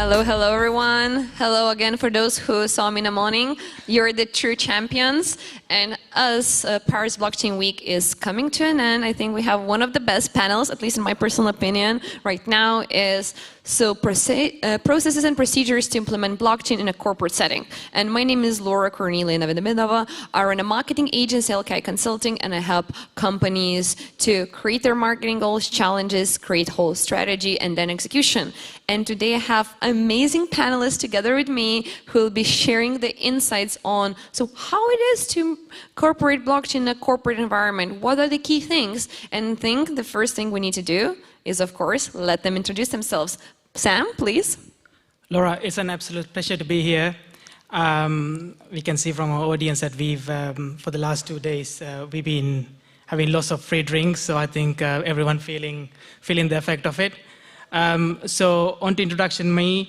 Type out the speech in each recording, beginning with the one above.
Hello, hello everyone. Hello again for those who saw me in the morning. You're the true champions. And as Paris Blockchain Week is coming to an end, I think we have one of the best panels, at least in my personal opinion, right now is processes and procedures to implement blockchain in a corporate setting. And my name is Laura Cornelia Inamediova. I run a marketing agency, LKI Consulting, and I help companies to create their marketing goals, challenges, create whole strategy, and then execution. And today I have amazing panelists together with me who will be sharing the insights on how it is to incorporate blockchain in a corporate environment. What are the key things? And I think the first thing we need to do is, of course, let them introduce themselves. Sam, please. Laura, it's an absolute pleasure to be here. We can see from our audience that we've, for the last 2 days, we've been having lots of free drinks, so I think everyone feeling the effect of it. So on to introduction, my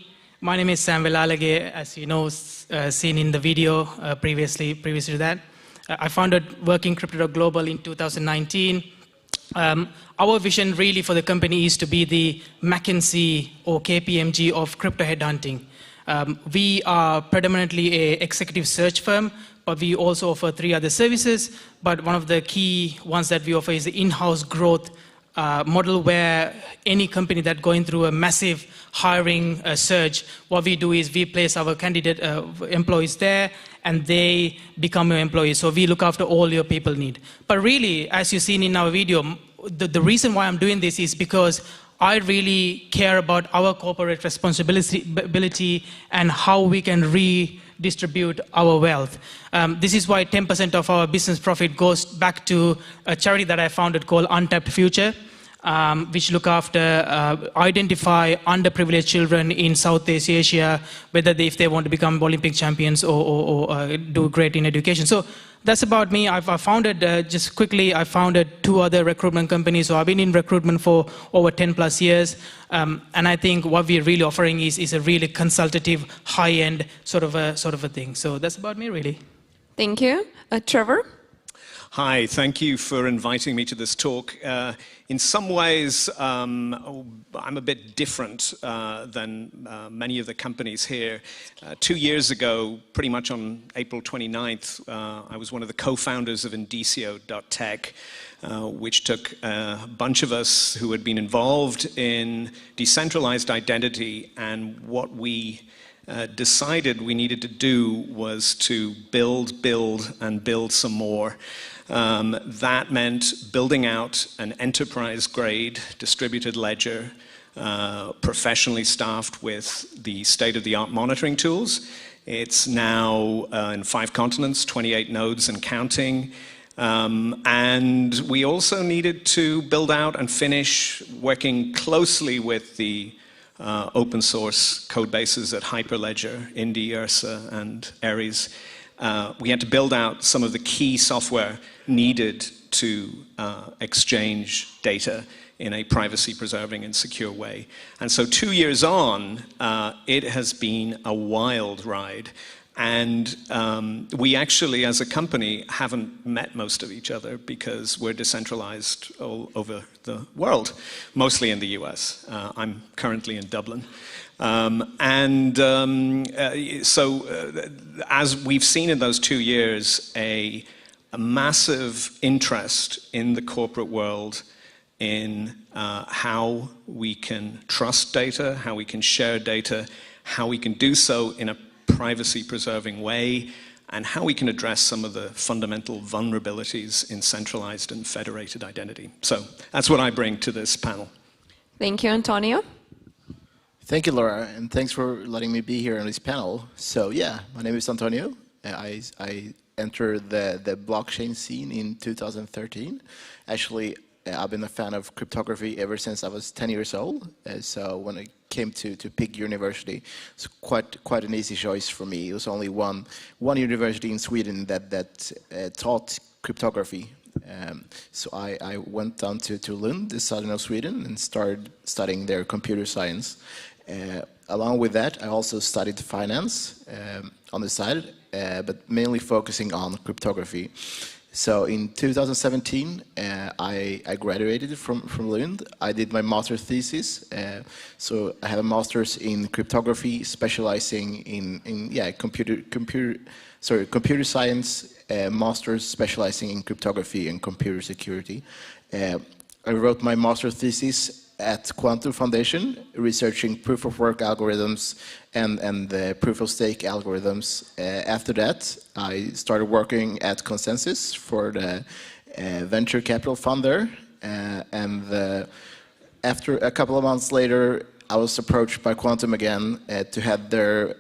name is Sam Wellalage, as you know, seen in the video previously to that. I founded WorkinCrypto.Global in 2019. Our vision really for the company is to be the McKinsey or KPMG of crypto headhunting. We are predominantly an executive search firm, but we also offer 3 other services. But one of the key ones that we offer is the in-house growth model, where any company that's going through a massive hiring surge, what we do is we place our candidate employees there and they become your employees. So we look after all your people need. But really, as you've seen in our video, the reason why I'm doing this is because I really care about our corporate responsibility and how we can redistribute our wealth. This is why 10% of our business profit goes back to a charity that I founded called Untapped Future, which look after, identify underprivileged children in Southeast Asia, whether if they want to become Olympic champions or do great in education. So that's about me. I founded, just quickly, I founded 2 other recruitment companies. So I've been in recruitment for over 10 plus years. And I think what we're really offering is a really consultative, high-end sort of a thing. So that's about me, really. Thank you. Trevor? Hi, thank you for inviting me to this talk. In some ways, I'm a bit different than many of the companies here. 2 years ago, pretty much on April 29th, I was one of the co-founders of Indicio.Tech, which took a bunch of us who had been involved in decentralized identity, and what we decided we needed to do was to build, and build some more. That meant building out an enterprise-grade distributed ledger, professionally staffed with the state-of-the-art monitoring tools. It's now in 5 continents, 28 nodes and counting. And we also needed to build out and finish working closely with the open source code bases at Hyperledger, Indy, Ursa, and Aries. We had to build out some of the key software needed to exchange data in a privacy-preserving and secure way. And so 2 years on, it has been a wild ride. And we actually, as a company, haven't met most of each other because we're decentralized all over the world, mostly in the US. I'm currently in Dublin. As we've seen in those 2 years, a massive interest in the corporate world in how we can trust data, how we can share data, how we can do so in a privacy-preserving way, and how we can address some of the fundamental vulnerabilities in centralized and federated identity. So that's what I bring to this panel. Thank you, Antonio. Thank you, Laura, and thanks for letting me be here on this panel. So yeah, my name is Antonio. I entered the blockchain scene in 2013. Actually, I've been a fan of cryptography ever since I was 10 years old. So when I came to pick university, it's quite an easy choice for me. It was only one university in Sweden that taught cryptography. So I went down to Lund, the southern of Sweden, and started studying their computer science. Along with that, I also studied finance on the side, but mainly focusing on cryptography. So in 2017, I graduated from Lund. I did my master's thesis. So I have a master's in cryptography, specializing in computer science, master's specializing in cryptography and computer security. I wrote my master's thesis at Qtum Foundation, researching proof-of-work algorithms and the proof-of-stake algorithms. After that, I started working at Consensus for the venture capital fund there. After a couple of months later, I was approached by Qtum again to head their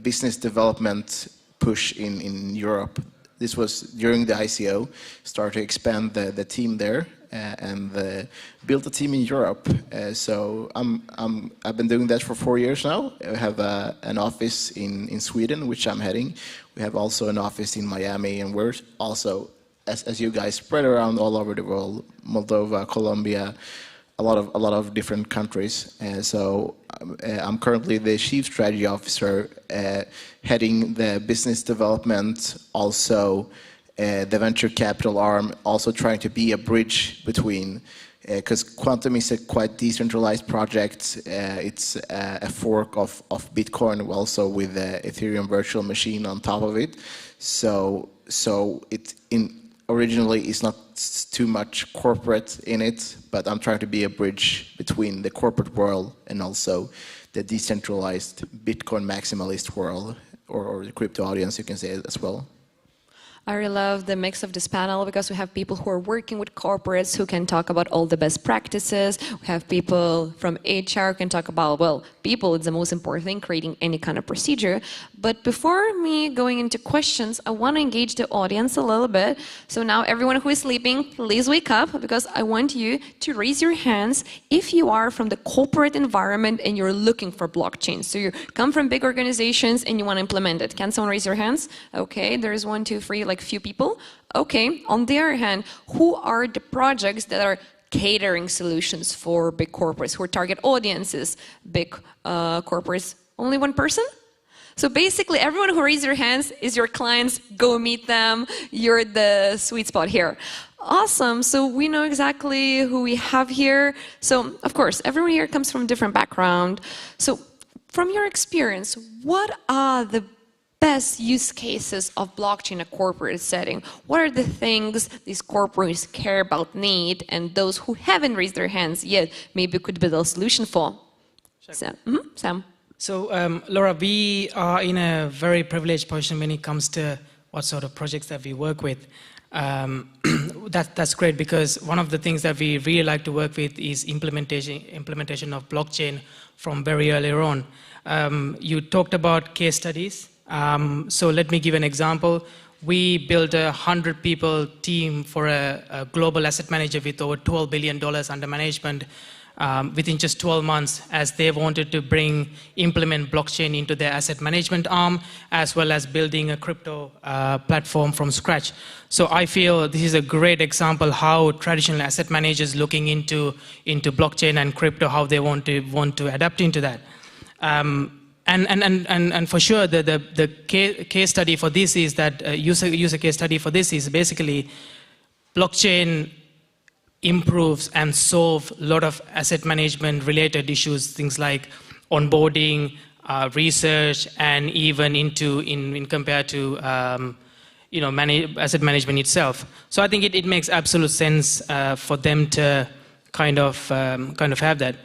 business development push in Europe. This was during the ICO, started to expand the team there. And built a team in Europe. So I've been doing that for 4 years now. I have an office in Sweden, which I'm heading. We have also an office in Miami, and we're also, as you guys, spread around all over the world: Moldova, Colombia, a lot of different countries. So I'm currently the Chief Strategy Officer, heading the business development, also the venture capital arm, also trying to be a bridge between, because Qtum is a quite decentralized project. It's a fork of Bitcoin, also with the Ethereum virtual machine on top of it. So it originally is not too much corporate in it, but I'm trying to be a bridge between the corporate world and also the decentralized Bitcoin maximalist world, or the crypto audience, you can say as well. I really love the mix of this panel because we have people who are working with corporates who can talk about all the best practices. We have people from HR who can talk about, well, people is the most important thing, creating any kind of procedure. But before me going into questions, I want to engage the audience a little bit. So now everyone who is sleeping, please wake up, because I want you to raise your hands if you are from the corporate environment and you're looking for blockchain. So you come from big organizations and you want to implement it. Can someone raise your hands? Okay, there's 1, 2, 3, like few people. Okay, on the other hand, who are the projects that are catering solutions for big corporates, who are target audiences, big corporates? Only one person? So basically, everyone who raised their hands is your clients. Go meet them. You're the sweet spot here. Awesome. So we know exactly who we have here. So, of course, everyone here comes from a different background. So from your experience, what are the best use cases of blockchain in a corporate setting? What are the things these corporates care about, need, and those who haven't raised their hands yet maybe could build a solution for? Sam. So, Laura, we are in a very privileged position when it comes to what sort of projects that we work with. That's great, because one of the things that we really like to work with is implementation of blockchain from very early on. You talked about case studies. So let me give an example. We built a 100-people team for a global asset manager with over $12 billion under management within just 12 months, as they wanted to implement blockchain into their asset management arm, as well as building a crypto platform from scratch. So I feel this is a great example how traditional asset managers looking into blockchain and crypto, how they want to adapt into that. And for sure, the case study for this is that user case study for this is basically blockchain improves and solve a lot of asset management related issues, things like onboarding, research, and even in compared to asset management itself. So I think it makes absolute sense for them to kind of have that.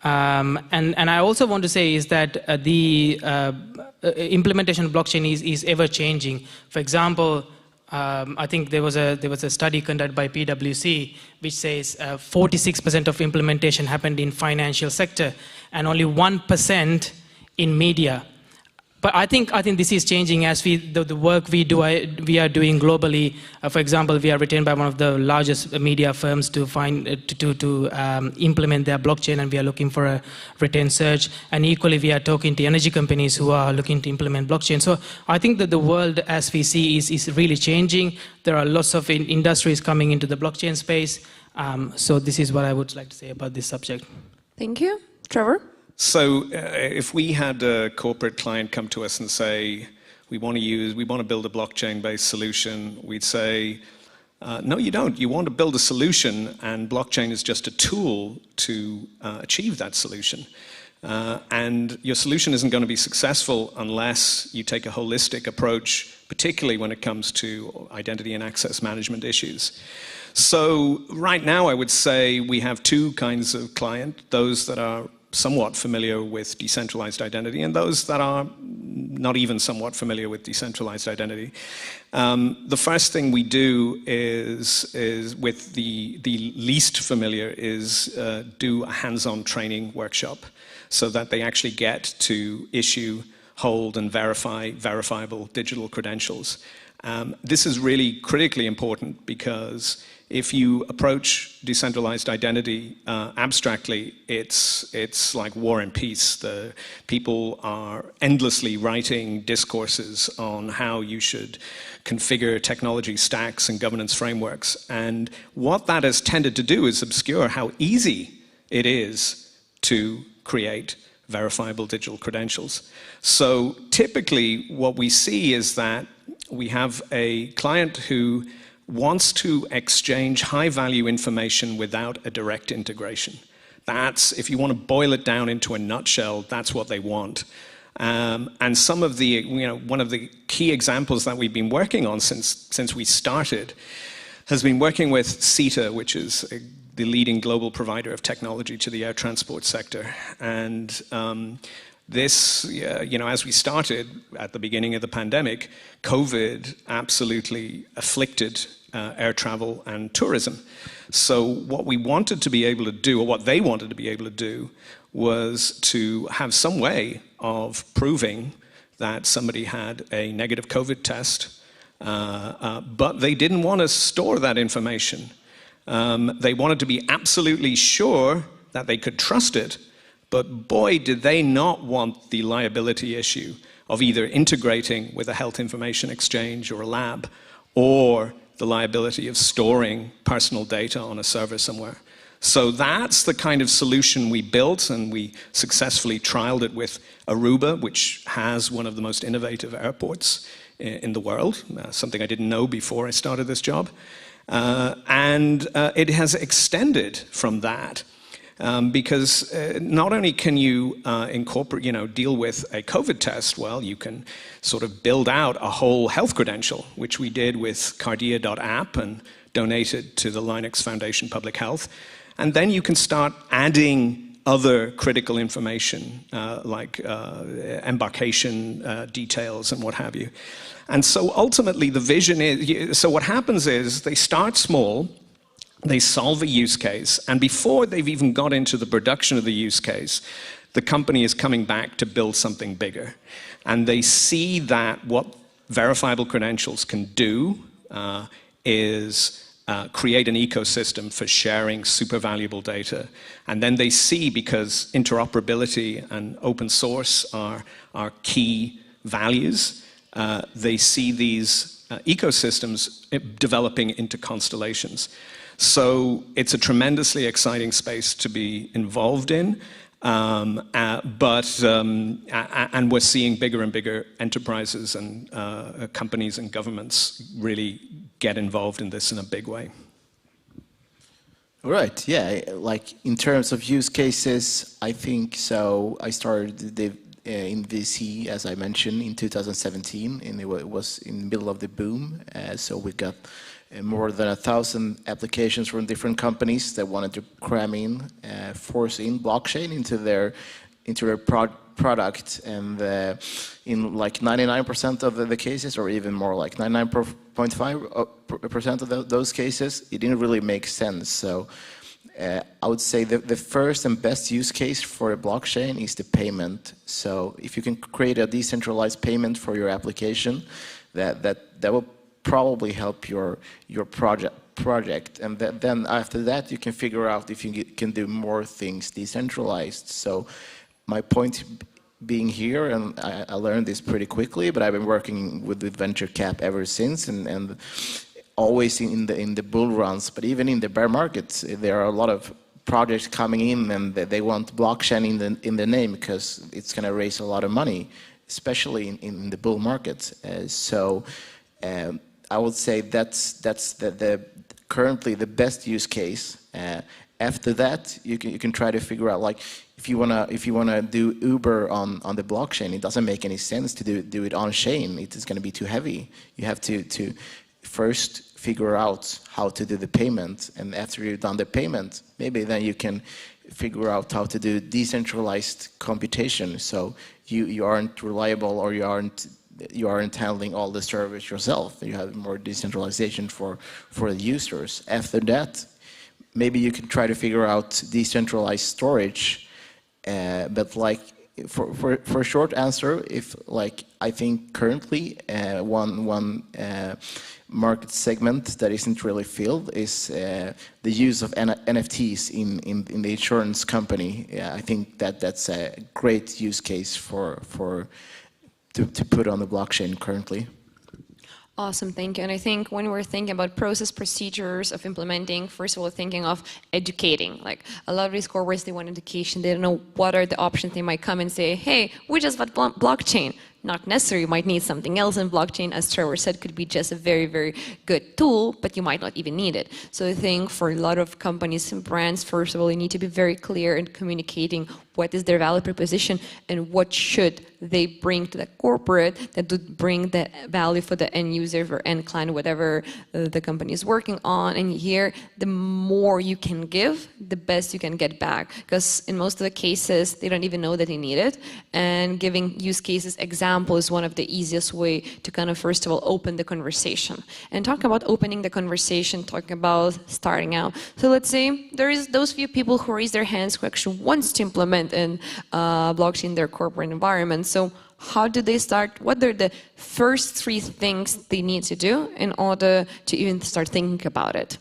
And I also want to say is that the implementation of blockchain is ever changing. For example, I think there was a study conducted by PwC which says 46% of implementation happened in financial sector and only 1% in media. But I think this is changing as the work we are doing globally. For example, we are retained by one of the largest media firms to implement their blockchain, and we are looking for a retained search. And equally, we are talking to energy companies who are looking to implement blockchain. So I think that the world, as we see, is really changing. There are lots of industries coming into the blockchain space. So this is what I would like to say about this subject. Thank you, Trevor. So if we had a corporate client come to us and say, we want to build a blockchain-based solution, we'd say, No, you don't. You want to build a solution, and blockchain is just a tool to achieve that solution. And your solution isn't going to be successful unless you take a holistic approach, particularly when it comes to identity and access management issues. So right now, I would say we have two kinds of client, those that are somewhat familiar with decentralized identity and those that are not even somewhat familiar with decentralized identity. The first thing we do is with the least familiar is do a hands-on training workshop so that they actually get to issue, hold, and verify verifiable digital credentials. This is really critically important because if you approach decentralized identity abstractly, it's like War and Peace. The people are endlessly writing discourses on how you should configure technology stacks and governance frameworks. And what that has tended to do is obscure how easy it is to create verifiable digital credentials. So typically what we see is that we have a client who wants to exchange high-value information without a direct integration. That's, if you want to boil it down into a nutshell, that's what they want. And some of the, one of the key examples that we've been working on since we started has been working with CETA, which is the leading global provider of technology to the air transport sector. And this, as we started at the beginning of the pandemic, COVID absolutely afflicted air travel and tourism. So what we wanted to be able to do, or what they wanted to be able to do, was to have some way of proving that somebody had a negative COVID test, but they didn't want to store that information. They wanted to be absolutely sure that they could trust it, but boy, did they not want the liability issue of either integrating with a health information exchange or a lab, or the liability of storing personal data on a server somewhere. So that's the kind of solution we built, and we successfully trialed it with Aruba, which has one of the most innovative airports in the world, something I didn't know before I started this job. And it has extended from that. Because not only can you incorporate, deal with a COVID test, well, you can sort of build out a whole health credential, which we did with Cardia.app and donated to the Linux Foundation Public Health. And then you can start adding other critical information like embarkation details and what have you. And so ultimately the vision is, so what happens is they start small, they solve a use case, and before they've even got into the production of the use case, the company is coming back to build something bigger. And they see that what verifiable credentials can do is create an ecosystem for sharing super valuable data. And then they see, because interoperability and open source are key values, they see these ecosystems developing into constellations. So it's a tremendously exciting space to be involved in, and we're seeing bigger and bigger enterprises and companies and governments really get involved in this in a big way. All right, yeah, like in terms of use cases, I think so. I started in VC, as I mentioned, in 2017, and it was in the middle of the boom, so we got more than 1,000 applications from different companies that wanted to cram in, force in blockchain into their product, and in like 99% of the cases, or even more, like 99.5% of those cases, it didn't really make sense. So I would say the first and best use case for a blockchain is the payment. So if you can create a decentralized payment for your application, that will probably help your project, and then after that you can figure out if you can do more things decentralized. So my point being here, and I learned this pretty quickly, but I've been working with venture cap ever since, and always in the bull runs, but even in the bear markets, there are a lot of projects coming in, and they want blockchain in the name because it's going to raise a lot of money, especially in the bull markets. I would say that's the currently the best use case. After that, you can try to figure out, like, if you wanna do Uber on the blockchain, it doesn't make any sense to do it on chain. It is going to be too heavy. You have to first figure out how to do the payment, and after you've done the payment, maybe then you can figure out how to do decentralized computation. So you aren't reliable, or you aren't handling all the service yourself. You have more decentralization for the users. After that, maybe you can try to figure out decentralized storage. But like for a short answer, if like I think currently one market segment that isn't really filled is the use of NFTs in the insurance company. Yeah, I think that's a great use case to put on the blockchain currently. Awesome, thank you. And I think when we're thinking about process procedures of implementing, first of all, thinking of educating. Like a lot of these corporates, they want education. They don't know what are the options. They might come and say, hey, we just bought blockchain. Not necessary, you might need something else, and blockchain, as Trevor said, could be just a very, very good tool, but you might not even need it. So I think for a lot of companies and brands, first of all, you need to be very clear in communicating what is their value proposition and what should they bring to the corporate that would bring the value for the end user or end client, whatever the company is working on. And here, the more you can give, the best you can get back. Because in most of the cases, they don't even know that they need it. And giving use cases example is one of the easiest way to kind of, first of all, open the conversation. And talk about opening the conversation, talking about starting out. So let's say there is those few people who raise their hands who actually wants to implement in blockchain in their corporate environment. So how do they start? What are the first 3 things they need to do in order to even start thinking about it?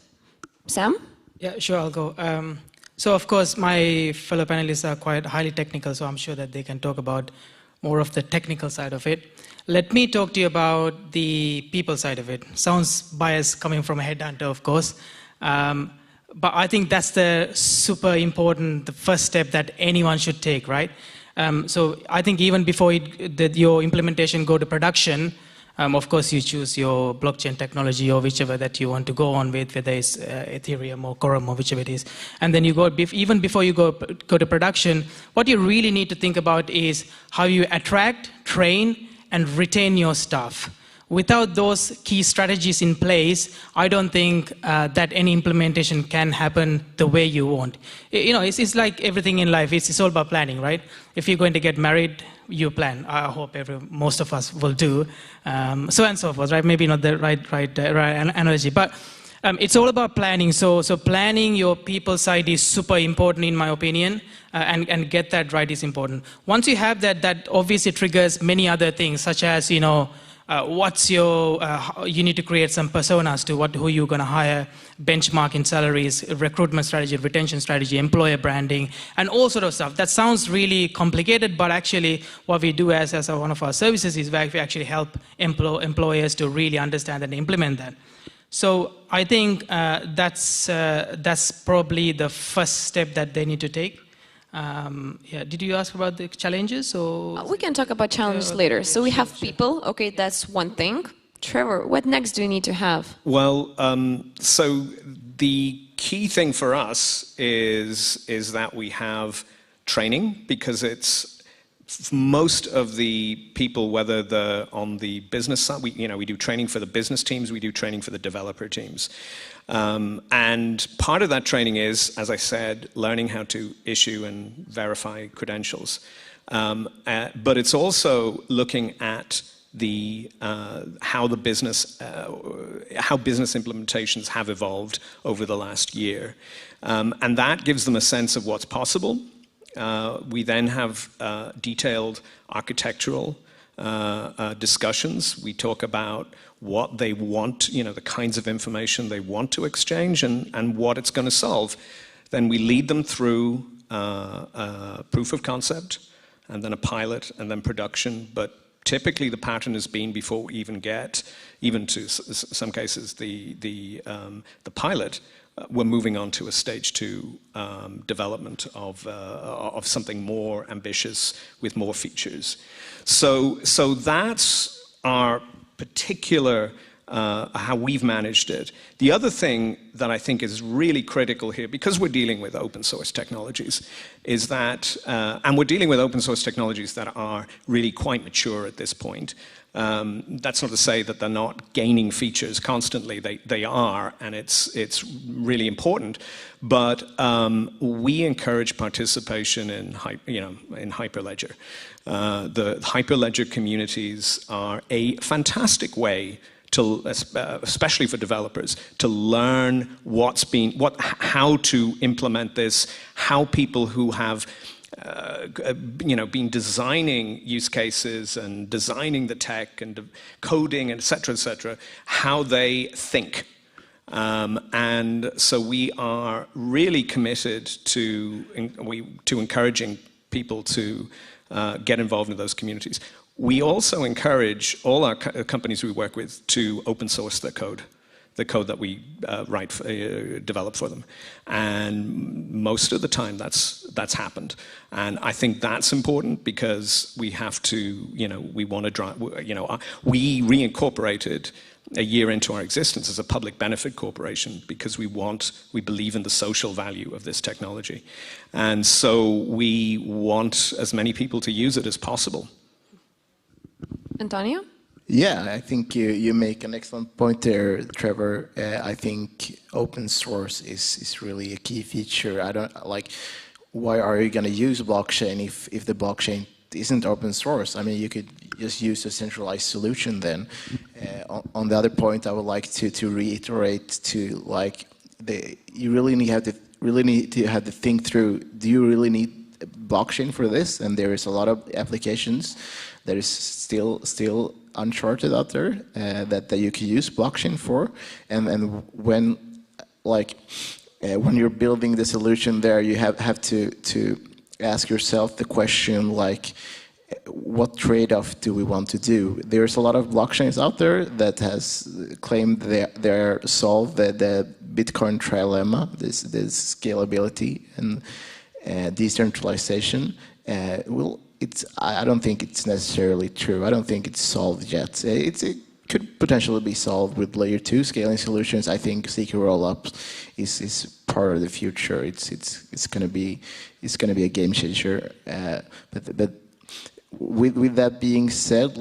Sam? Yeah, sure, I'll go. So of course, my fellow panelists are quite highly technical, so I'm sure that they can talk about more of the technical side of it. Let me talk to you about the people side of it. Sounds biased coming from a headhunter, of course. But I think that's the super important, the first step that anyone should take, right? So I think even before your implementation go to production, of course you choose your blockchain technology or whichever that you want to go on with, whether it's Ethereum or Qtum or whichever it is. And then you go, even before you go to production, what you really need to think about is how you attract, train, and retain your staff. Without those key strategies in place, I don't think that any implementation can happen the way you want. You know, it's like everything in life. It's all about planning, right? If you're going to get married, you plan. I hope most of us will do. So and so forth, right? Maybe not the right analogy, but it's all about planning. So planning your people side is super important in my opinion, and get that right is important. Once you have that, that obviously triggers many other things, such as, you know, what's your, you need to create some personas to who you're going to hire, benchmarking salaries, recruitment strategy, retention strategy, employer branding, and all sort of stuff. That sounds really complicated, but actually what we do as one of our services is we actually help employers to really understand and implement that. So I think that's probably the first step that they need to take. Yeah, did you ask about the challenges? Or we can talk about challenges later. So we have people. Okay, that's one thing. Trevor, what next do we need to have? Well, so the key thing for us is that we have training, because it's most of the people, whether they're on the business side, we do training for the business teams, we do training for the developer teams. And part of that training is, as I said, learning how to issue and verify credentials. But it's also looking at how business implementations have evolved over the last year. And that gives them a sense of what's possible. We then have detailed architectural discussions. We talk about what they want, the kinds of information they want to exchange and what it's going to solve. Then we lead them through a proof of concept, and then a pilot, and then production. But typically the pattern has been, before we even get, even to some cases, the pilot, we're moving on to a stage 2 development of something more ambitious with more features. So that's our particular how we've managed it. The other thing that I think is really critical here, because we're dealing with open source technologies, is that, and we're dealing with open source technologies that are really quite mature at this point. That's not to say that they're not gaining features constantly. They are, and it's really important. But we encourage participation in Hyperledger. The Hyperledger communities are a fantastic way to, especially for developers, to learn how to implement this, how people who have been designing use cases and designing the tech and coding, et cetera, how they think. And so we are really committed to encouraging people to get involved in those communities. We also encourage all our companies we work with to open source their code, the code that we develop for them. And most of the time that's happened. And I think that's important because we have to, we want to drive, we reincorporated a year into our existence as a public benefit corporation because we believe in the social value of this technology. And so we want as many people to use it as possible. Antonio? Yeah, I think you make an excellent point there, Trevor. I think open source is really a key feature. I don't like, why are you going to use blockchain if the blockchain isn't open source? I mean, you could just use a centralized solution then. On the other point, I would like to reiterate to you really need to have to think through, do you really need blockchain for this? And there is a lot of applications that is still uncharted out there that you can use blockchain for, and when you're building the solution there, you have to ask yourself the question what trade-off do we want to do? There's a lot of blockchains out there that has claimed they're solved the Bitcoin trilemma, this scalability and decentralization. I don't think it's necessarily true. I don't think it's solved yet. It could potentially be solved with layer 2 scaling solutions. I think secret rollups is part of the future. It's going to be a game changer. But with that being said,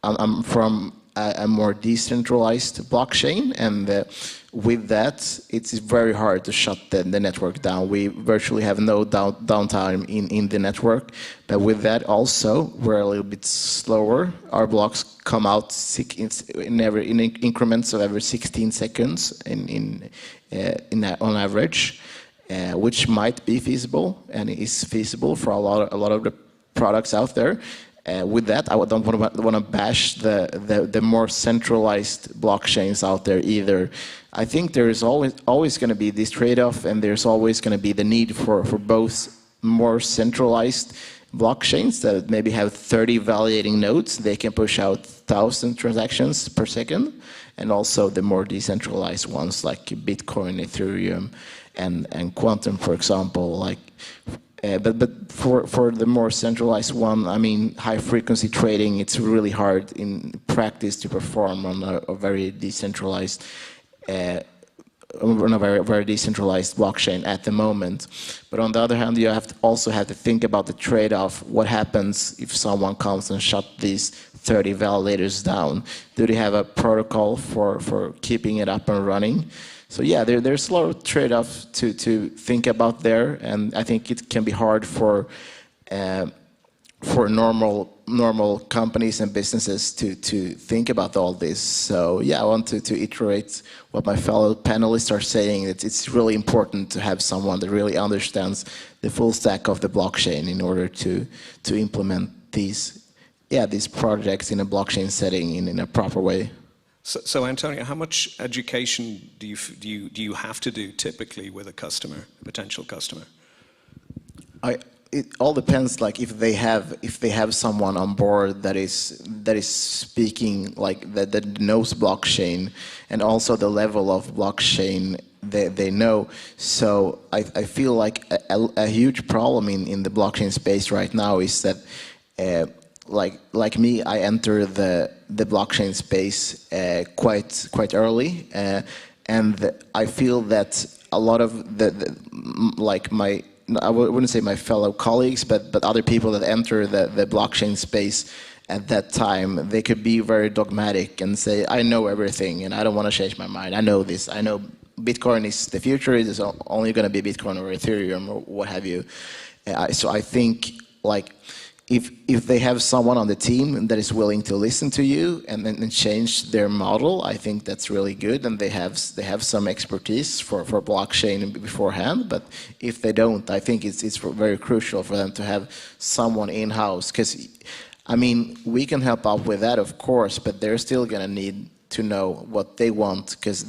I'm from a more decentralized blockchain, and with that, it's very hard to shut the network down. We virtually have no downtime in the network, but with that also, we're a little bit slower. Our blocks come out in increments of every 16 seconds on average, which might be feasible and is feasible for a lot of the products out there. With that, I don't want to bash the more centralized blockchains out there either. I think there is always going to be this trade-off, and there's always going to be the need for both more centralized blockchains that maybe have 30 validating nodes. They can push out 1,000 transactions per second, and also the more decentralized ones like Bitcoin, Ethereum, and Qtum, for example. But for the more centralized one, I mean, high-frequency trading, it's really hard in practice to perform on a very decentralized blockchain at the moment. But on the other hand, you also have to think about the trade-off. What happens if someone comes and shut these 30 validators down? Do they have a protocol for keeping it up and running? So yeah, there's a lot of trade-off to think about there, and I think it can be hard for normal companies and businesses to think about all this. So yeah, I want to iterate what my fellow panelists are saying. It's really important to have someone that really understands the full stack of the blockchain in order to implement these projects in a blockchain setting in a proper way. So Antonio, how much education do you have to do typically with a potential customer? It all depends. If they have someone on board that is speaking that knows blockchain, and also the level of blockchain they know. So I feel like a huge problem in the blockchain space right now is that like me, I entered the blockchain space quite early, and I feel that a lot of like my, I wouldn't say my fellow colleagues, but other people that enter the blockchain space at that time, they could be very dogmatic and say, I know everything and I don't want to change my mind. I know this. I know Bitcoin is the future. It is only going to be Bitcoin or Ethereum or what have you. So I think like if they have someone on the team that is willing to listen to you and change their model, I think that's really good, and they have some expertise for blockchain beforehand. But if they don't, I think it's very crucial for them to have someone in-house, because I mean, we can help out with that, of course, but they're still going to need to know what they want, because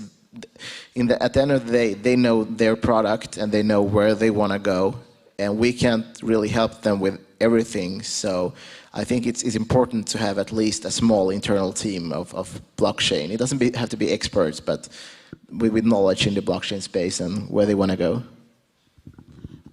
at the end of the day, they know their product and they know where they want to go, and we can't really help them with everything. So I think it's important to have at least a small internal team of blockchain. It doesn't have to be experts, but with knowledge in the blockchain space and where they want to go.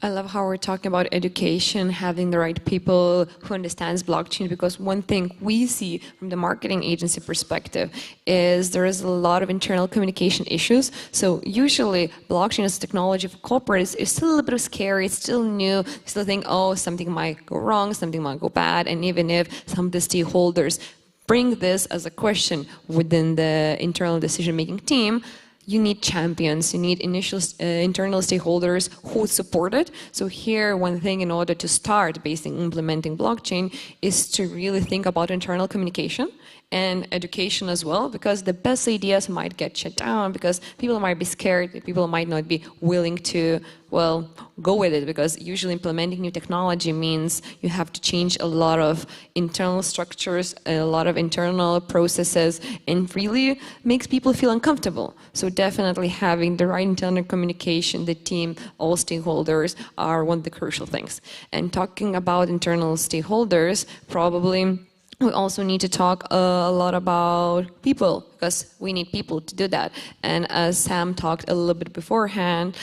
I love how we're talking about education, having the right people who understands blockchain, because one thing we see from the marketing agency perspective is there is a lot of internal communication issues. So usually blockchain as a technology for corporates is still a little bit scary, it's still new, you still think, oh, something might go wrong, something might go bad, and even if some of the stakeholders bring this as a question within the internal decision-making team, you need champions, you need initial internal stakeholders who support it. So here, one thing in order to start basically implementing blockchain is to really think about internal communication and education as well, because the best ideas might get shut down because people might be scared, people might not be willing to, well, go with it, because usually implementing new technology means you have to change a lot of internal structures, a lot of internal processes, and really makes people feel uncomfortable. So definitely having the right internal communication, the team, all stakeholders are one of the crucial things. And talking about internal stakeholders, probably we also need to talk a lot about people, because we need people to do that. And as Sam talked a little bit beforehand,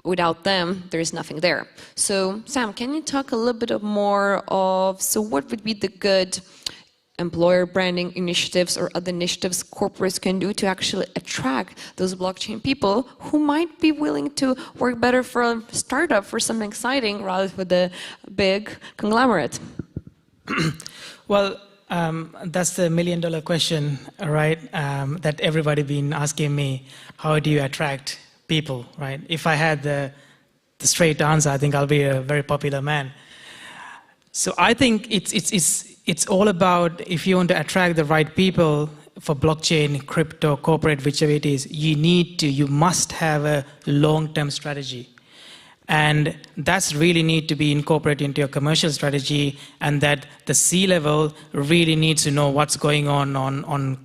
without them, there is nothing there. So Sam, can you talk a little bit more of, so what would be the good employer branding initiatives or other initiatives corporates can do to actually attract those blockchain people who might be willing to work better for a startup, for something exciting, rather for the big conglomerate? Well, that's the million-dollar question, right? That everybody been asking me. How do you attract people, right? If I had the straight answer, I think I'll be a very popular man. So I think it's all about, if you want to attract the right people for blockchain, crypto, corporate, whichever it is, you must have a long-term strategy. And that's really need to be incorporated into your commercial strategy, and that the C-level really needs to know what's going on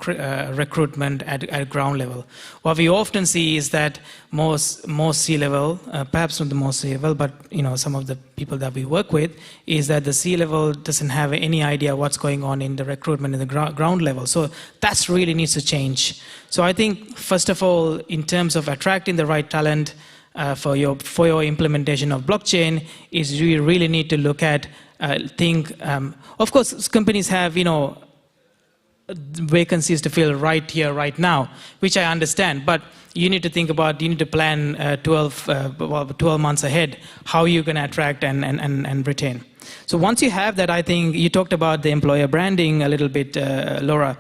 recruitment at ground level. What we often see is that most C-level, perhaps not the most C-level, but some of the people that we work with, is that the C-level doesn't have any idea what's going on in the recruitment in the ground level. So that's really needs to change. So I think, first of all, in terms of attracting the right talent, for your implementation of blockchain, is you really need to look at of course companies have vacancies to fill right here, right now, which I understand, but you need to think about, you need to plan 12 months ahead how you're going to attract and retain. So once you have that, I think you talked about the employer branding a little bit, Laura.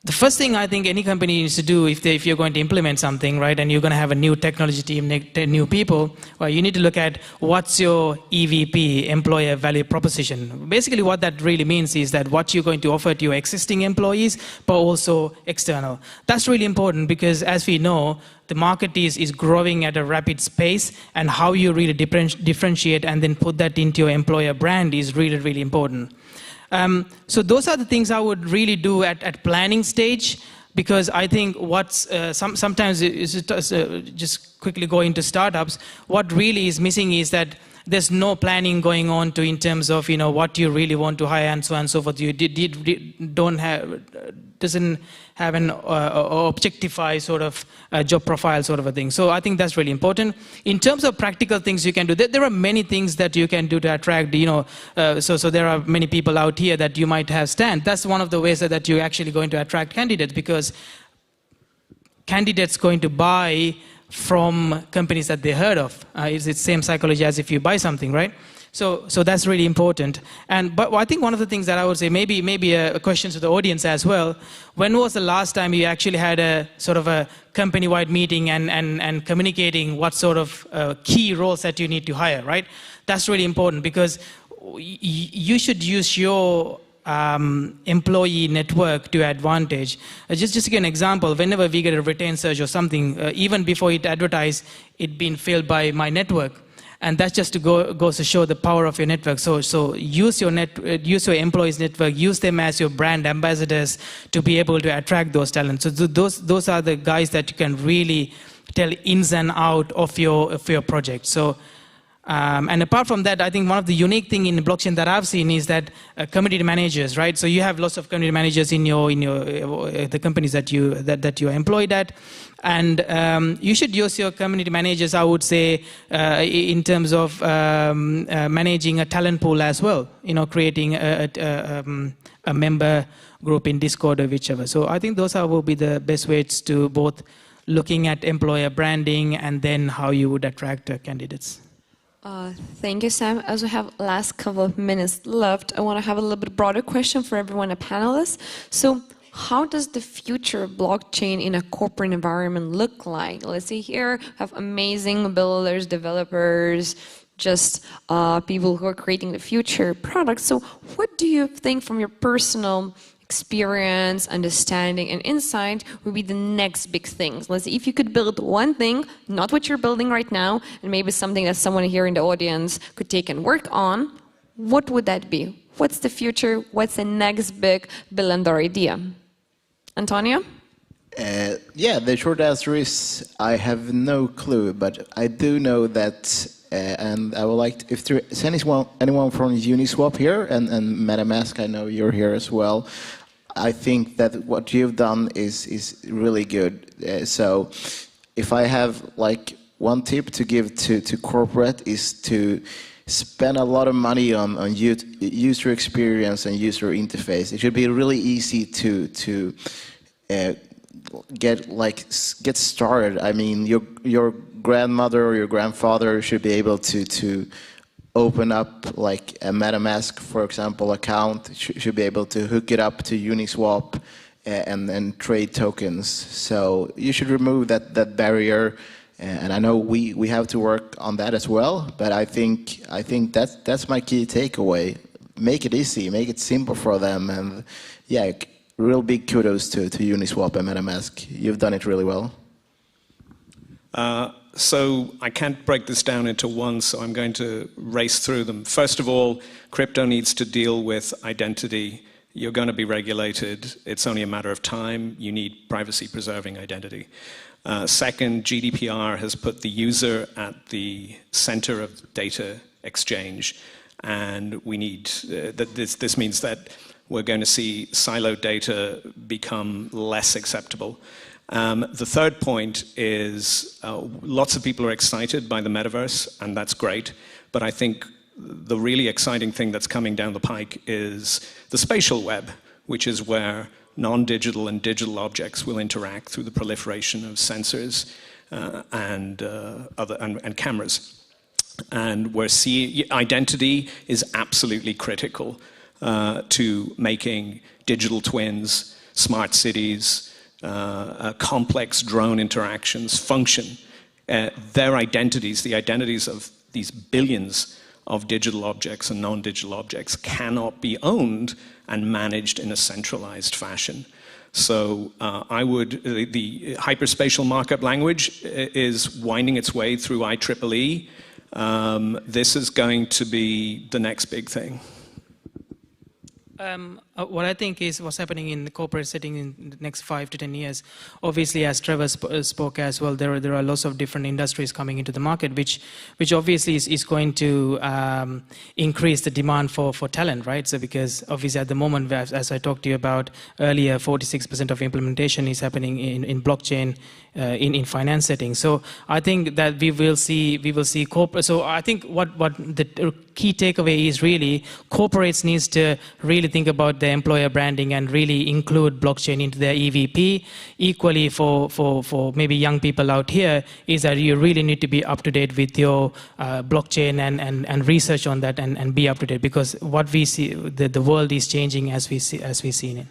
The first thing I think any company needs to do if you're going to implement something, right, and you're going to have a new technology team, new people, well, you need to look at what's your EVP, employer value proposition. Basically what that really means is that what you're going to offer to your existing employees, but also external. That's really important, because as we know, the market is growing at a rapid pace, and how you really differentiate and then put that into your employer brand is really, really important. So those are the things I would really do at planning stage, because I think what's sometimes just quickly go into startups, what really is missing is that there's no planning going on in terms of what you really want to hire and so on and so forth. You doesn't have an objectify sort of job profile sort of a thing. So I think that's really important. In terms of practical things you can do, there are many things that you can do to attract. So there are many people out here that you might have stand. That's one of the ways that you're actually going to attract candidates, because candidates going to buy from companies that they heard of. It's the same psychology as if you buy something, right? So that's really important. But I think one of the things that I would say, maybe a question to the audience as well, when was the last time you actually had a sort of a company-wide meeting and communicating what sort of key roles that you need to hire, right? That's really important, because you should use your employee network to advantage. Just to give an example, whenever we get a retained search or something, even before it advertised, it been filled by my network. And that's just to goes to show the power of your network. So use your employees' network, use them as your brand ambassadors to be able to attract those talents. So those are the guys that you can really tell ins and out of your project. So. And apart from that, I think one of the unique thing in blockchain that I've seen is that community managers, right? So you have lots of community managers in the companies that you are employed at, and you should use your community managers, I would say, in terms of managing a talent pool as well. Creating a member group in Discord or whichever. So I think those will be the best ways to both looking at employer branding and then how you would attract candidates. Thank you, Sam. As we have last couple of minutes left, I want to have a little bit broader question for everyone, a panelist. So how does the future of blockchain in a corporate environment look like? Let's see here, we have amazing builders, developers, just people who are creating the future products. So what do you think from your personal experience, understanding, and insight would be the next big things? Let's see, if you could build one thing, not what you're building right now, and maybe something that someone here in the audience could take and work on, what would that be? What's the future? What's the next big billion-dollar idea? Antonio? Yeah, the short answer is I have no clue, but I do know that, and I would like, if there is anyone from Uniswap here, and MetaMask, I know you're here as well, I think that what you've done is really good. So if I have like one tip to give to corporate is to spend a lot of money on user experience and user interface. It should be really easy to get started. I mean, your grandmother or your grandfather should be able to open up like a MetaMask, for example, account, should be able to hook it up to Uniswap and trade tokens. So you should remove that barrier, and I know we have to work on that as well, but I think that's my key takeaway. Make it easy, make it simple for them, and yeah, real big kudos to Uniswap and MetaMask. You've done it really well. So I can't break this down into one, so I'm going to race through them. First of all, crypto needs to deal with identity. You're going to be regulated. It's only a matter of time. You need privacy-preserving identity. Second, GDPR has put the user at the center of data exchange, and we need this means that we're going to see siloed data become less acceptable. The third point is lots of people are excited by the metaverse, and that's great. But I think the really exciting thing that's coming down the pike is the spatial web, which is where non-digital and digital objects will interact through the proliferation of sensors and cameras. And where identity is absolutely critical to making digital twins, smart cities, complex drone interactions function. Their identities, the identities of these billions of digital objects and non-digital objects, cannot be owned and managed in a centralized fashion. So the hyperspatial markup language is winding its way through IEEE. This is going to be the next big thing. What I think is what's happening in the corporate setting in the next 5 to 10 years. Obviously, as Trevor spoke as well, there are lots of different industries coming into the market, which obviously is going to increase the demand for talent, right? So because obviously at the moment, as I talked to you about earlier, 46% of implementation is happening in blockchain in finance settings. So I think that we will see corporate. So I think what the key takeaway is really corporates needs to really think about their employer branding and really include blockchain into their EVP. Equally for maybe young people out here is that you really need to be up to date with your blockchain and research on that and be up to date, because what we see, the world is changing as we see it.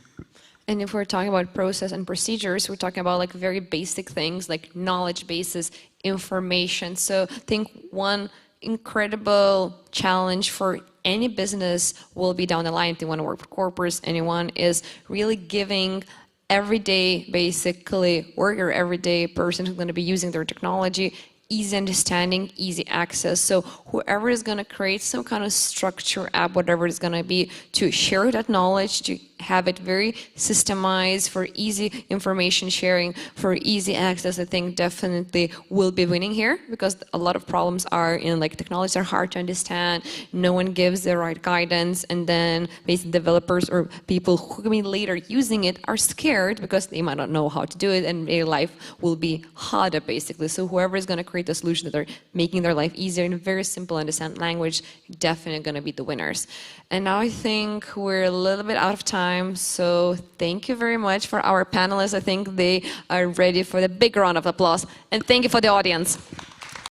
And if we're talking about process and procedures, we're talking about like very basic things like knowledge bases, information. So I think one incredible challenge for any business will be down the line, if they want to work for corporates, anyone, is really giving everyday, basically, worker, everyday person who's going to be using their technology easy understanding, easy access. So whoever is going to create some kind of structure app, whatever it's going to be, to share that knowledge, to have it very systemized for easy information sharing, for easy access, I think definitely will be winning here, because a lot of problems are in like technologies are hard to understand, no one gives the right guidance, and then basically developers or people who will be later using it are scared because they might not know how to do it, and their life will be harder basically. So whoever is going to create a solution that are making their life easier in a very simple understand language, definitely going to be the winners. And now I think we're a little bit out of time, so thank you very much for our panelists. I think they are ready for the big round of applause, and thank you for the audience.